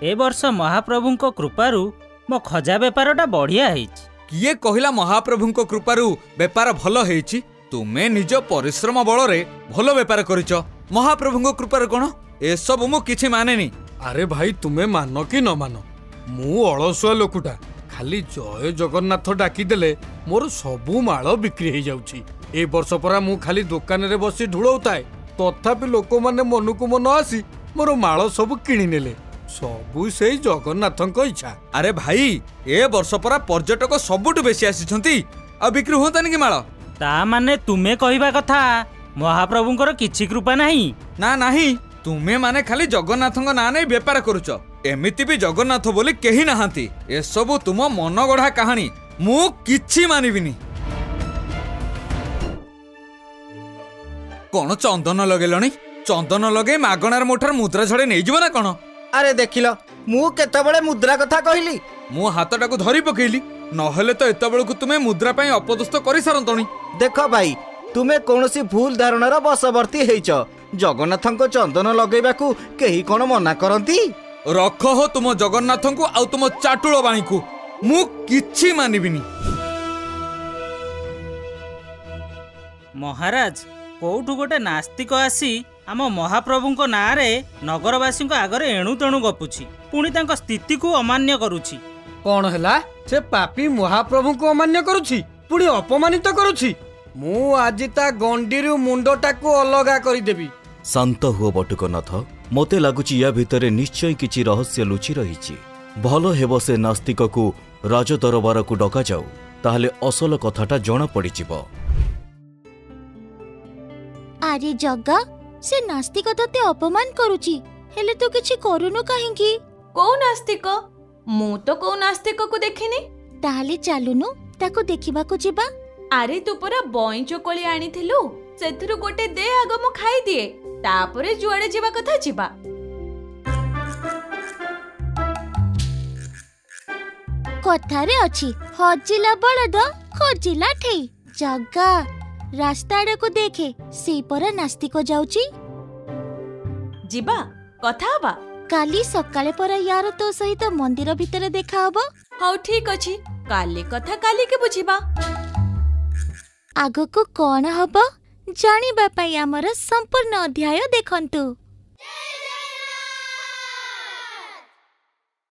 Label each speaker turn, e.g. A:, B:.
A: ए वर्ष महाप्रभुंको कृपारू मो खजा बेपारटा बढ़िया हेछि।
B: किए कहिला महाप्रभुंको कृपारू बेपार भल हेछि? तुमे निज परिश्रम बल रे भल बेपार करिच। महाप्रभुंको कृपारू कोन ए सब मु किछि मानेनी।
C: अरे भाई तुमे मानो कि न मानो, मु अलसुआ लोकुटा खाली जय जगन्नाथ डाकी देले मोर सबु माल बिक्री हो जाउछि। ए वर्ष परा मु खाली दुकान रे बसी ढुलौताए, तथापि लोक माने मनकु मन आसी मोर माल सब किणी नेले। सबु सेई जगन्नाथंको इच्छा।
B: अरे भाई ए वर्ष परा पर्यटक सबुटु बेसी आसीछंती, आ बिक्री होतानी कि माल?
A: ता माने तुमे कहिबा कथा महाप्रभुंकर किछि कृपा नाही?
B: ना नाही, तुमे माने खाली जगन्नाथंको ना नै बेपार करूछ। एमिति भी जगन्नाथ बोली केही नाहांती। ए सबु तुम मन गढ़ा कहानी, मु किछि मानिबिनी। कोन चंदन लगेलणी? चंदन लगे मागणार मोठार मुद्रा झड़े नहीं जीव ना कोन?
D: अरे देखिल मु केतबेले मुद्रा कथा कहली?
B: मु हाथटाकू धरी पकेइली, नहेले तो एतबेलकू तुमे मुद्रा पई अपदस्थ करि सारंतणी।
D: देख भाई तुमे कोनोसी भूल धारणार बसवर्ती हेइच। जगन्नाथंको चंदन लगेबाकू केही कोन मना करंती?
B: रख हो तुम जगन्नाथंकू आउ तुम चाटुळ बाणीकू, मु किछि मानिबिनी।
A: महाराज कोठू गोटे नास्तिक आसी आम महाप्रभुंको नारे नगरवासी आगरे एणु तेणु गपुछि, पुणी तांको स्थिति को अमान्य करुछि।
C: कौन हैला? से पापी महाप्रभु को अमान्य करुछि, पुणी अपमानित करुछि। मु आज ता गंडीरु मुंडटा को अलगा करि देबी।
E: शांत हुओ बटुकनाथ, मते लागुछि या भितरे निश्चय किछि रहस्य लुचि रहिछि। भलो हेबो से नास्तिक को राजदरबार को डका जाऊ, ताहले असल कथाटा जणा पड़ी जिवो।
F: अरे जग्गा से नास्तिक तते अपमान करुची, हेले तो किछि करूनु काहेकी?
G: को नास्तिक? मु तो को नास्तिक को देखिनी।
F: ताहले चालुनु ताको देखिबाको जिबा।
G: अरे तू पूरा बई चोकली आनिथिलु, सेथुरु गोटे दे आग मु खाई दिए, तापरे जुआडे जिबा कथा जिबा।
F: कथारे अछि हजिला बळद खोजिला ठेई। जग्गा रास्ता आड़े को देखे से परा नास्तिक जाउची।
G: जिबा कथा हबा
F: काली सकाळे परा यार तो सहित मंदिर भितरे देखा हबो।
G: हौ ठीक अछि, काली कथा काली के बुझिबा।
F: आगो को कोन हबो जानिबा पई हमर संपूर्ण अध्याय देखंतु।